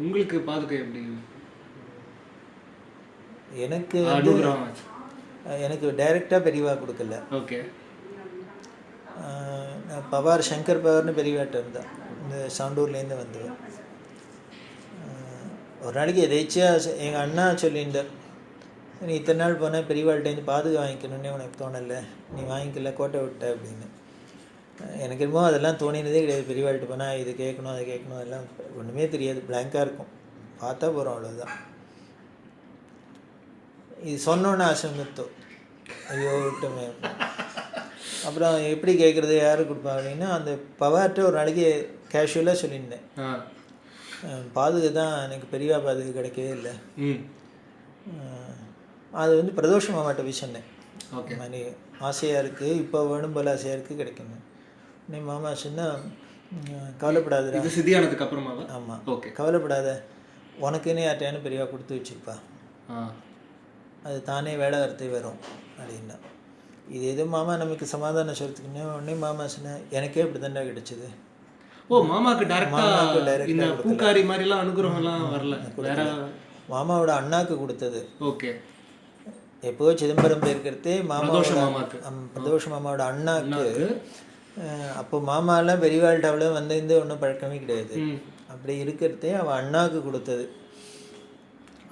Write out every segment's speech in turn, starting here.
உங்களுக்கு பாதுகை எப்படி? எனக்கு வந்து எனக்கு டைரெக்டாக பெரியவா கொடுக்கல. ஓகே. நான் பவார் சங்கர் பவார்னு பெரியவாட்ட இருந்தேன். இந்த சாண்டூர்லேருந்து வந்தவன். ஒரு நாளைக்கு எதேச்சியாக எங்கள் அண்ணா சொல்லியிருந்தார், நீ இத்தனை நாள் போனால் பெரியவாள்கிட்டேருந்து பாதுகை வாங்கிக்கணுன்னே உனக்கு தோணலை, நீ வாங்கிக்கல கோட்டை விட்ட அப்படின்னு. எனக்கு என்னமோ அதெல்லாம் தோணினதே கிடையாது. பெரியவாள்கிட்ட போனால் இது கேட்கணும் அதை கேட்கணும் அதெல்லாம் ஒன்றுமே தெரியாது, பிளாங்காக இருக்கும், பார்த்தா போகிறோம் அவ்வளோதான். இது சொன்னோன்னே ஆசைத்தோம், ஐயோ விட்டுமே. அப்புறம் எப்படி கேட்குறது, யார் கொடுப்பா அப்படின்னா அந்த பவார்கிட்ட ஒரு நாளைக்கு கேஷுவலாக சொல்லியிருந்தேன், பாதுகை தான் எனக்கு பெரியவா பாதுகை கிடைக்கவே இல்லை. அது வந்து பிரதோஷ மாமாட்ட போய் சொன்னேன், மாதிரி ஆசையாக இருக்குது, இப்போ வேணும் போல் ஆசையாக இருக்குது, கிடைக்கணும். நீ மாமா சொன்னால் கவலைப்படாத, இது சித்தியானதுக்கு அப்புறமா. ஆமாம், ஓகே, கவலைப்படாத, உனக்குன்னு யார்ட்டையான பெரியவா கொடுத்து வச்சுருப்பா, அது தானே வேலை வார்த்தை வரும் அப்படின்னா. இது எதுவும் மாமா நமக்கு சமாதானம் சொல்கிறதுக்குன்னே உடனே மாமா சொன்னேன், எனக்கே இப்படி தாண்டா கிடைச்சிது. ஓ, மாமாவுக்கு டைரக்டாக இந்த பூக்காரி மாதிரிலாம் அனுகிரகம்லாம் வரல, வேற மாமாவோட அண்ணாக்கு கொடுத்தது. ஓகே. எப்போ சிதம்பரம் போயிருக்கிறதே பிரதோஷ மாமாவோட அண்ணாக்கு. அப்போ மாமாலாம் பெரியவாள்கிட்ட அவ்வளோ வந்து ஒன்றும் பழக்கமே கிடையாது. அப்படி இருக்கிறதே அவன் அண்ணாவுக்கு கொடுத்தது.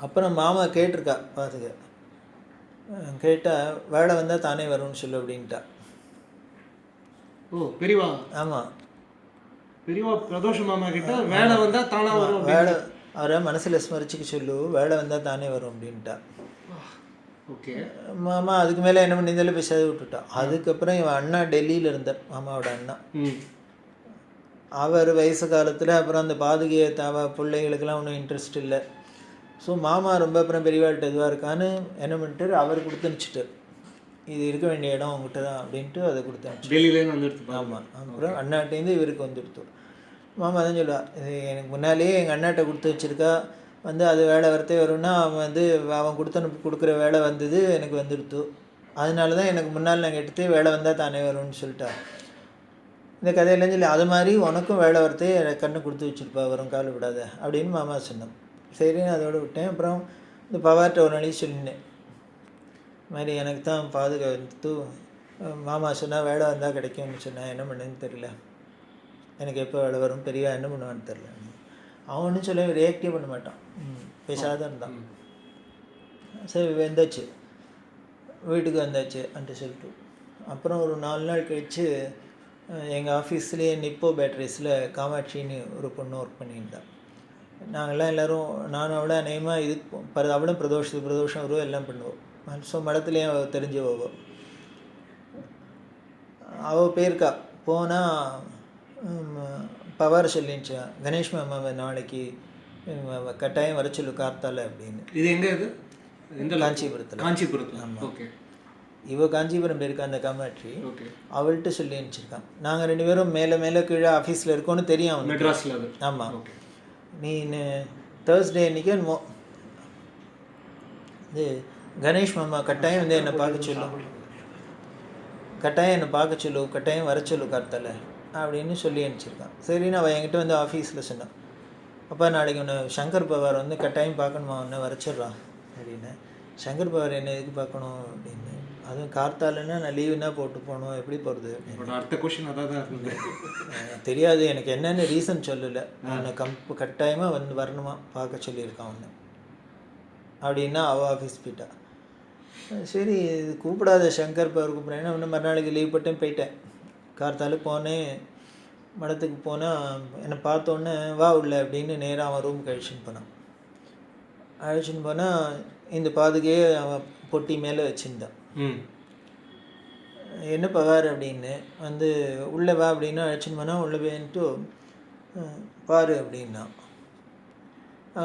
அப்புறம் மாமா கேட்டிருக்கா பாத்துக்க, கேட்டால் வேலை வந்தால் தானே வரும்னு சொல்லு அப்படின்ட்டா. ஓ, பெரியவா? ஆமாம், பெரியவா பிரதோஷ மாமா கிட்ட வேலை வந்தால் தானே வரும், வேலை அவரை மனசில் ஸ்மரிச்சுக்க சொல்லு, வேலை வந்தால் தானே வரும் அப்படின்ட்டா. ஓகே. மாமா அதுக்கு மேலே என்ன பண்ணியிருந்தாலும் பேசாத விட்டுட்டான். அதுக்கப்புறம் இவன் அண்ணா டெல்லியில் இருந்தார், மாமாவோட அண்ணா. அவர் வயசு காலத்தில் அப்புறம் அந்த பாதுகையை பிள்ளைகளுக்கெல்லாம் ஒன்றும் இன்ட்ரெஸ்ட் இல்லை. ஸோ மாமா ரொம்ப அப்புறம் பெரியவாள்கிட்ட இதுவாக இருக்கான்னு என்ன பண்ணிட்டார், அவர் கொடுத்து அனுப்பிச்சிட்டார், இது இருக்க வேண்டிய இடம் அவங்ககிட்ட தான் அப்படின்ட்டு அதை கொடுத்து அனுப்பிச்சு. டெல்லியிலேருந்து வந்துடுது. ஆமாம், அப்புறம் அண்ணாட்டேருந்து இவருக்கு வந்துடுத்து. மாமா தான் சொல்லுவா, இது எனக்கு முன்னாலேயே எங்கள் அண்ணாட்ட கொடுத்து வச்சுருக்கா, வந்து அது வேலை வரத்தே வரும்னா அவன் வந்து அவன் கொடுக்குற வேலை வந்தது எனக்கு வந்துடுத்து, அதனால தான் எனக்கு முன்னால் நாங்கள் எடுத்து வேலை வந்தால் தானே வரும்னு சொல்லிட்டா. இந்த கதையிலேயும் சொல்லி அது மாதிரி உனக்கும் வேலை வரத்தே கண்ணு கொடுத்து வச்சுருப்பா, வரும் காலை விடாத அப்படின்னு மாமா சொன்னோம். சரின்னு அதோடு விட்டேன். அப்புறம் இந்த பவார்கிட்ட ஒரு நாளைக்கு சொல்லினேன், இது மாதிரி எனக்கு தான் பாதுகை வந்துட்டு மாமா சொன்னால் வேலை வந்தால் கிடைக்கும்னு சொன்னேன், என்ன பண்ணுன்னு தெரில, எனக்கு எப்போ வேலை வரும், பெரிய என்ன பண்ணுவான்னு தெரில. அவன் ஒன்றும் சொல்ல ரியாக்டே பண்ண மாட்டான், பேசாத இருந்தான். சரி வந்தாச்சு, வீட்டுக்கு வந்தாச்சு அன்ட்டு சொல்லிட்டு. அப்புறம் ஒரு 4 நாள் கழித்து எங்கள் ஆஃபீஸ்லேயே நிப்போ பேட்டரிஸில் காமாட்சின்னு ஒரு பொண்ணு ஒர்க் பண்ணியிருந்தான். நாங்கள்லாம் எல்லோரும், நானும் அவளை அநேகமாக இதுக்கு அவளும் பிரதோஷம் வருவோம், எல்லாம் பண்ணுவோம். ஸோ மடத்துலேயும் அவள் தெரிஞ்சவோ. அவள் போயிருக்கா, போனால் பவார் சொல்லிடுச்சா, கணேஷ் மாமாவை நாளைக்கு கட்டாயம் வர சொல்லு கார்த்தால அப்படின்னு. இது எங்கே? இது காஞ்சிபுரத்தில். காஞ்சிபுரத்தில். ஆமாம். ஓகே. இவள் காஞ்சிபுரம் போயிருக்கா அந்த காமாட்சி. ஓகே. அவள்கிட்ட சொல்லி அனுப்பிச்சிருக்கான். நாங்கள் 2 பேரும் மேலே கீழே ஆஃபீஸில் இருக்கோன்னு தெரியும் அவனுக்கு. மெட்ராஸில் அது. ஆமாம். நீ தேர்ஸ்டே அன்றைக்கி இது கணேஷ் மாமா கட்டாயம் வந்து என்னை பார்க்க சொல்லு, கட்டாயம் என்னை பார்க்க சொல்லு, கட்டாயம் வர சொல்லு கார்த்தால அப்படின்னு சொல்லி அனுப்பிச்சிருக்கான். சரின்னு அவள் என்கிட்ட வந்து ஆஃபீஸில் சொன்னான், அப்பா நாளைக்கு ஒன்று சங்கர் பவார் வந்து கட்டாயம் பார்க்கணுமா, ஒன்று வரைச்சிட்றான் அப்படின்னு. சங்கர் பவார் என்ன எதுக்கு பார்க்கணும் அப்படின்னு. அதுவும் கார்த்தாலன்னா நான் லீவுன்னா போட்டு போகணும், எப்படி போகிறது அப்படின்னு. அடுத்த கொஸ்டின் அதான் தான் இருந்தது. தெரியாது எனக்கு என்னென்னு ரீசன் சொல்லலை, நான் கட்டாயமாக வந்து வரணுமா பார்க்க சொல்லியிருக்கான் ஒன்று அப்படின்னா. அவள் ஆஃபீஸ் போயிட்டா. சரி இது கூப்பிடாத சங்கர் பவர் கூப்பிட்றேன்னா ஒன்று மறுநாளைக்கு லீவ் போட்டேன், போயிட்டேன். கார்த்தால போனேன், மடத்துக்கு போனால் என்னை பார்த்தோன்னே வா உள்ள அப்படின்னு நேராக அவன் ரூமுக்கு அழைச்சின்னு போனால் இந்த பாதுகையை அவன் பொட்டி மேலே வச்சுருந்தான். என்ன பவார் அப்படின்னு வந்து உள்ளே வா அப்படின்னு அழைச்சின்னு போனால் உள்ளே போயின்ட்டு பாரு அப்படின்னா.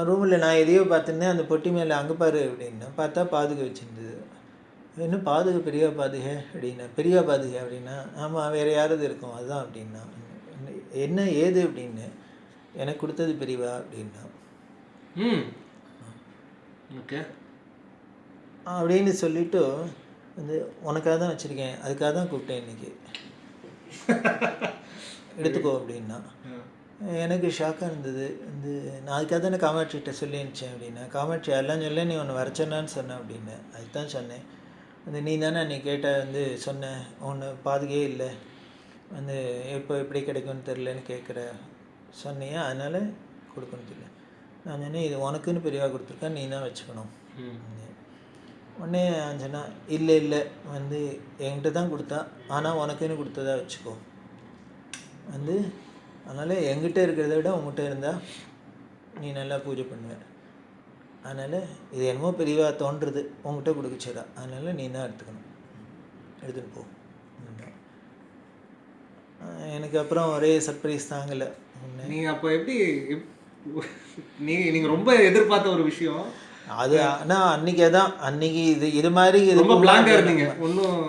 ரூமில் நான் எதையோ பார்த்துருந்தேன், அந்த பொட்டி மேலே அங்கே பாரு அப்படின்னா பார்த்தா பாதுகை வச்சுருந்தது. என்ன பாதுகை பெரியவா பாதுகை அப்படின்னா. பெரியவா பாதுகை அப்படின்னா ஆமாம் வேறு யாராவது இருக்கும் அதுதான் அப்படின்னா. என்ன ஏது அப்படின்னு. எனக்கு கொடுத்தது பெரியவா அப்படின்னா. ஓகே அப்படின்னு சொல்லிவிட்டு வந்து உனக்காக தான் வச்சுருக்கேன், அதுக்காக தான் கூப்பிட்டேன் இன்றைக்கி, எடுத்துக்கோ அப்படின்னா. எனக்கு ஷாக்காக இருந்தது. நான் அதுக்காக தானே காமாட்சிகிட்ட சொல்லி அனுப்பிச்சேன் அப்படின்னா. காமாட்சி எல்லாம் சொல்ல நீ ஒன்று வரைச்சேன்னான்னு சொன்னேன் அப்படின்னு. அதுதான் சொன்னேன். நீ தானே நீ கேட்ட சொன்னேன் ஒன்று பாதுகே இல்லை எப்போ எப்படி கிடைக்கும்னு தெரிலன்னு கேட்குற சொன்னியே, அதனால் கொடுக்கணும் தெரியல. நான் சொன்னேன் இது உனக்குன்னு பெரியவா கொடுத்துருக்கேன், நீ தான் வச்சுக்கணும். உடனே சொன்னா இல்லை என்கிட்ட தான் கொடுத்தா, ஆனால் உனக்குன்னு கொடுத்ததா வச்சுக்கோ. அதனால் என்கிட்ட இருக்கிறத விட உங்கள்கிட்ட இருந்தால் நீ நல்லா பூஜை பண்ணுவேன். அதனால் இது என்னமோ பெரியவா தோன்றுறது உங்கள்கிட்ட கொடுக்கச்சரா, அதனால் நீ தான் எடுத்துக்கணும், எடுத்துன்னு போ. எனக்கு அப்புறம் ஒரே சர்ப்ரைஸ் தாங்கலை. நீங்கள் அப்போ எப்படி நீங்கள் ரொம்ப எதிர்பார்த்த ஒரு விஷயம் அது. ஆனால் அன்னைக்கு இது மாதிரி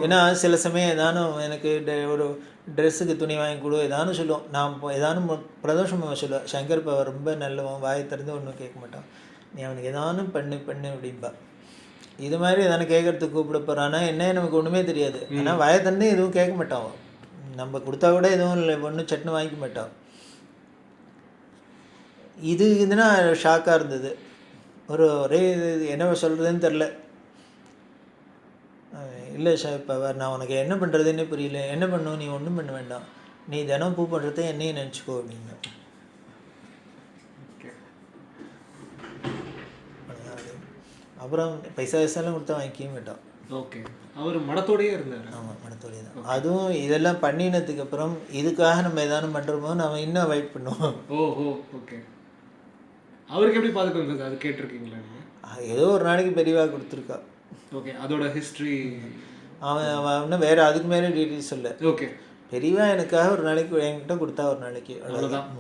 ஏன்னா சில சமயம் ஏதானும் எனக்கு ஒரு ட்ரெஸ்ஸுக்கு துணி வாங்கி கொடு ஏதானும் சொல்லுவோம். நான் ஏதானும் பிரதோஷமாக சொல்லுவேன். சங்கர் இப்போ ரொம்ப நல்லவன், வாயை திறந்து ஒன்றும் கேட்க மாட்டான். நீ அவனுக்கு ஏதானும் பண்ணு அப்படின்பா. இது மாதிரி எதானு கேட்கறதுக்கு கூப்பிட போகிறான்னா என்ன நமக்கு ஒன்றுமே தெரியாது. ஆனால் வாயை திறந்து எதுவும் கேட்க மாட்டான். நம்ம கொடுத்தா கூட எதுவும் இல்லை, ஒன்றும் சட்னு வாங்கிக்க மாட்டான். இதுனா ஷாக்காக இருந்தது. ஒரே என்ன சொல்கிறதுன்னு தெரில. இல்லை இப்போ நான் உனக்கு என்ன பண்ணுறதுன்னு புரியல, என்ன பண்ணும், நீ ஒன்றும் பண்ண வேண்டாம், நீ தினம் பூ பண்ணுறத என்னையும் நினச்சிக்கோ அப்படின்னு. அப்புறம் பைசாலாம் கொடுத்தா வாங்கிக்கவே மாட்டான். ஓகே, அவர் மனத்தோடையே இருந்தார். ஆமாம், மனத்தோடையே தான். அதுவும் இதெல்லாம் பண்ணினதுக்கு அப்புறம் இதுக்காக நம்ம ஏதானும் பண்ணுறோமோ நம்ம இன்னும் அவாய்ட் பண்ணுவோம். ஓஹோ, ஓகே. அவருக்கு எப்படி பாதுகாப்பு அது கேட்டிருக்கீங்களா? ஏதோ ஒரு நாளைக்கு பெரியவா கொடுத்துருக்கா. ஓகே, அதோட ஹிஸ்ட்ரி அவன் வேறு அதுக்கு மேலே டீட்டெயில்ஸ் இல்லை. ஓகே, பெரியவா எனக்காக ஒரு நாளைக்கு என்கிட்ட கொடுத்தா ஒரு நாளைக்கு, அவ்வளோதான்.